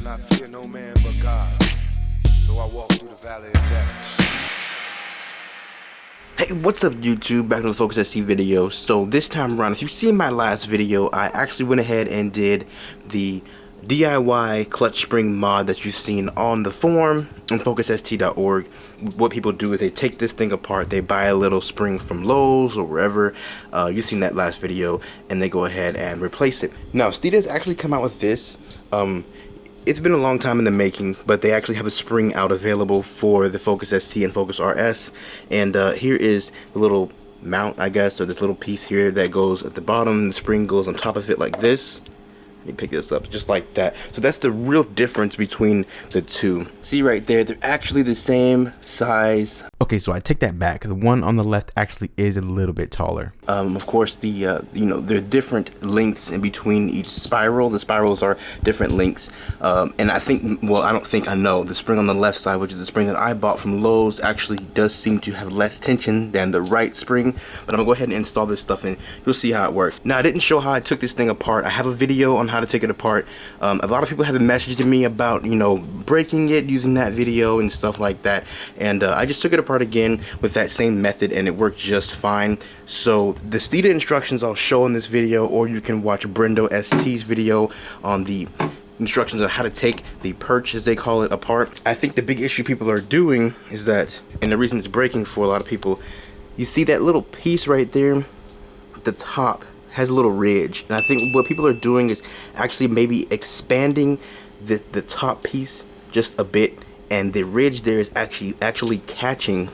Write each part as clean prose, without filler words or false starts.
not fear no man but God, though I walk through the valley of death. Hey, what's up YouTube? Back to the Focus SC video. So this time around, if you've seen my last video, I actually went ahead and did the DIY clutch spring mod that you've seen on the forum on FocusST.org. What people do is they take this thing apart, they buy a little spring from Lowe's or wherever, you've seen that last video, and they go ahead and replace it. Now, Steeda's actually come out with this. It's been a long time in the making, but they actually have a spring out available for the Focus ST and Focus RS. And here is the little mount, I guess, or this little piece here that goes at the bottom. The spring goes on top of it like this. Let me pick this up just like that. So that's the real difference between the two. See right there, they're actually the same size. Okay, so I take that back. The one on the left actually is a little bit taller. Of course, the you know, there are different lengths in between each spiral. The spirals are different lengths, and I think, well, I don't think, I know the spring on the left side, which is the spring that I bought from Lowe's, actually does seem to have less tension than the right spring. But I'm gonna go ahead and install this stuff, and you'll see how it works. Now, I didn't show how I took this thing apart. I have a video on how to take it apart. A lot of people have been messaging me about, you know, breaking it using that video and stuff like that, and I just took it apart again with that same method, and it worked just fine. So the Steeda instructions I'll show in this video, or you can watch Brendo ST's video on the instructions on how to take the perch, as they call it, apart. I think the big issue people are doing is that, and the reason it's breaking for a lot of people, you see that little piece right there at the top has a little ridge, and I think what people are doing is actually maybe expanding the top piece just a bit, and the ridge there is actually catching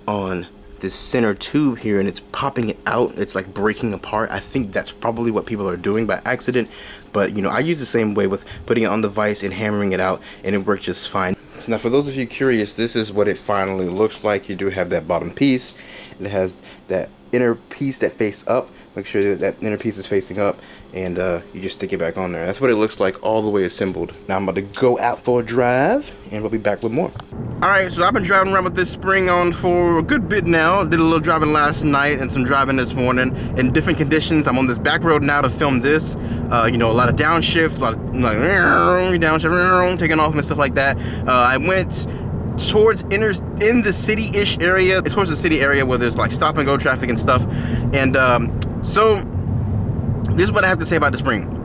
on this center tube here, and it's popping it out. It's like breaking apart. I think that's probably what people are doing by accident, but you know, I use the same way with putting it on the vise and hammering it out, and it worked just fine. Now, for those of you curious, this is what it finally looks like. You do have that bottom piece, and it has that inner piece that face up. Make sure that that inner piece is facing up, and you just stick it back on there. That's what it looks like all the way assembled. Now I'm about to go out for a drive, and we'll be back with more. Alright, so I've been driving around with this spring on for a good bit now. Did a little driving last night and some driving this morning in different conditions. I'm on this back road now to film this. You know, a lot of downshift, a lot of like downshift, taking off and stuff like that. I went towards in the city-ish area, towards the city area where there's like stop and go traffic and stuff. And so this is what I have to say about the spring.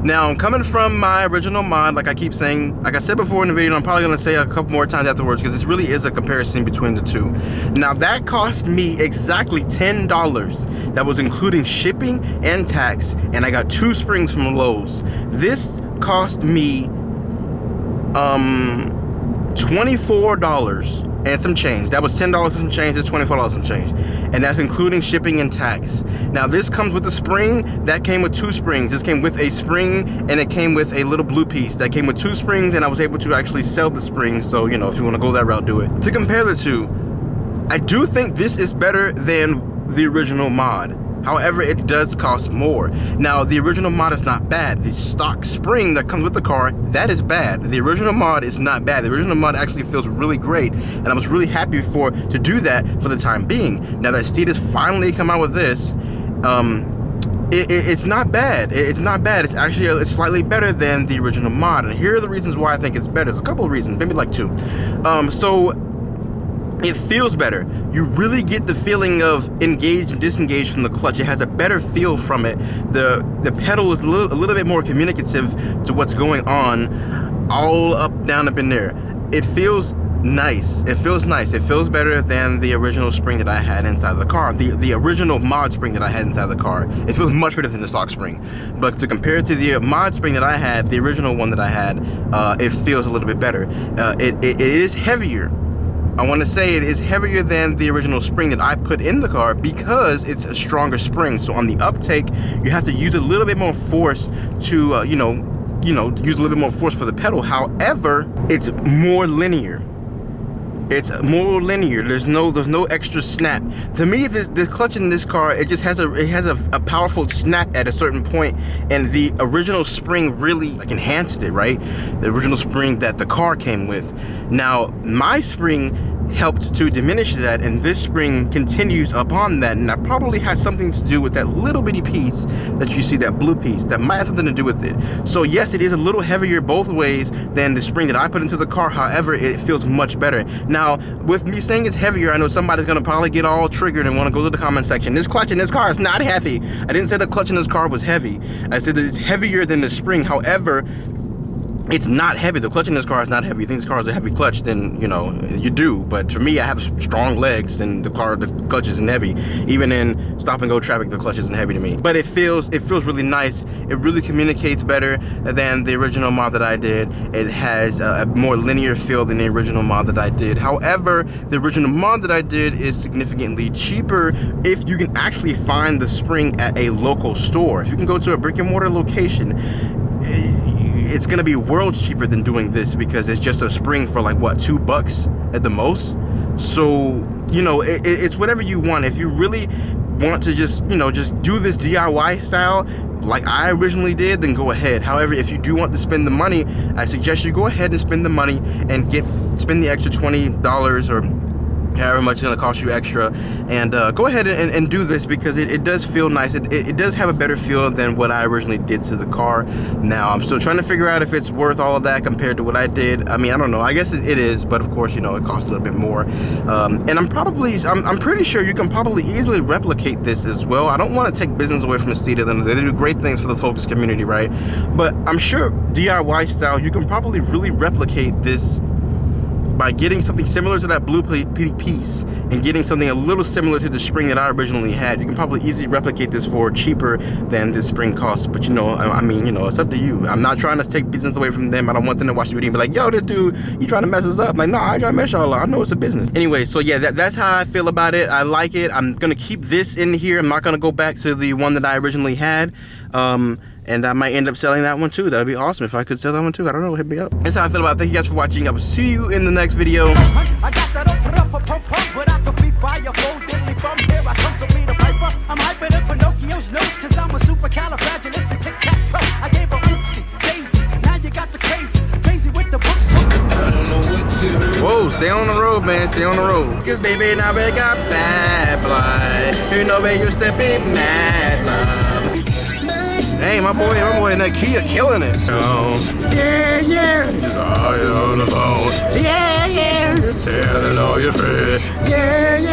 Now, coming from my original mod, like I keep saying, like I said before in the video, I'm probably gonna say a couple more times afterwards, because this really is a comparison between the two. Now, that cost me exactly $10. That was including shipping and tax, and I got 2 springs from Lowe's. This cost me $24 and some change. That was $10 and some change. That's $24 and some change, and that's including shipping and tax. Now, this comes with a spring. That came with 2 springs. This came with a spring, and it came with a little blue piece that came with 2 springs, and I was able to actually sell the spring. So, you know, if you want to go that route, do it. To compare the two, I do think this is better than the original mod. However, it does cost more. Now, the original mod is not bad. The stock spring that comes with the car, that is bad. The original mod is not bad. The original mod actually feels really great, and I was really happy to do that for the time being. Now that Steeda's finally come out with this, it's not bad. It's not bad. It's actually it's slightly better than the original mod, and here are the reasons why I think it's better. There's a couple of reasons, maybe like 2. So it feels better. You really get the feeling of engaged and disengaged from the clutch. It has a better feel from it. The pedal is a little bit more communicative to what's going on, all up, down, up in there. It feels nice. It feels nice. It feels better than the original spring that I had inside of the car. The original mod spring that I had inside the car. It feels much better than the stock spring. But to compare it to the mod spring that I had, the original one that I had, it feels a little bit better. It is heavier. I want to say it is heavier than the original spring that I put in the car because it's a stronger spring. So on the uptake, you have to use a little bit more force to, use a little bit more force for the pedal. However, it's more linear. It's more linear. There's no extra snap. To me, the clutch in this car, it just has a powerful snap at a certain point, and the original spring really like enhanced it, right? The original spring that the car came with. Now, my spring helped to diminish that, and this spring continues upon that, and that probably has something to do with that little bitty piece that you see, that blue piece. That might have something to do with it. So yes, it is a little heavier both ways than the spring that I put into the car. However, it feels much better. Now, with me saying it's heavier, I know somebody's gonna probably get all triggered and want to go to the comment section. This clutch in this car is not heavy. I didn't say the clutch in this car was heavy. I said that it's heavier than the spring. However, it's not heavy. The clutch in this car is not heavy. You think this car is a heavy clutch, then you know you do. But for me, I have strong legs, and the clutch isn't heavy. Even in stop and go traffic, the clutch isn't heavy to me. But it feels really nice. It really communicates better than the original mod that I did. It has a more linear feel than the original mod that I did. However, the original mod that I did is significantly cheaper if you can actually find the spring at a local store. If you can go to a brick and mortar location, it's gonna be worlds cheaper than doing this, because it's just a spring for like what, $2 at the most. So you know, it's whatever you want. If you really want to just, you know, just do this DIY style like I originally did, then go ahead. However, if you do want to spend the money, I suggest you go ahead and spend the money and spend the extra $20 or however much it's gonna cost you extra, and go ahead and do this, because it does feel nice. It does have a better feel than what I originally did to the car. Now I'm still trying to figure out if it's worth all of that compared to what I did. I mean, I don't know. I guess it is, but of course, you know, it costs a little bit more. And I'm pretty sure you can probably easily replicate this as well. I don't want to take business away from Steeda. They do great things for the Focus community, right? But I'm sure DIY style, you can probably really replicate this by getting something similar to that blue piece and getting something a little similar to the spring that I originally had. You can probably easily replicate this for cheaper than this spring costs. But you know, I mean, you know, it's up to you. I'm not trying to take business away from them. I don't want them to watch the video and be like, yo, this dude, you trying to mess us up. Like, no, I ain't trying to mess y'all up. I know it's a business. Anyway, so yeah, that's how I feel about it. I like it. I'm gonna keep this in here. I'm not gonna go back to the one that I originally had. And I might end up selling that one too. That'd be awesome if I could sell that one too. I don't know, hit me up. That's how I feel about it. Thank you guys for watching. I will see you in the next video. I got that open up, but I can be fire, diddly from here. I come so me the piper. I'm hyping up Pinocchio's nose, cause I'm a supercalifragilistic tic-tac-toe. I gave a oopsie, daisy. Now you got the crazy with the books. I don't know what to. Whoa, stay on the road, man. Stay on the road. Cause baby, now we got bad blood. You know where you step in mad love. Hey, my boy in that Kia killing it. Oh, yeah, yeah. On the phone. Yeah, yeah. Telling all your friends. Yeah, yeah.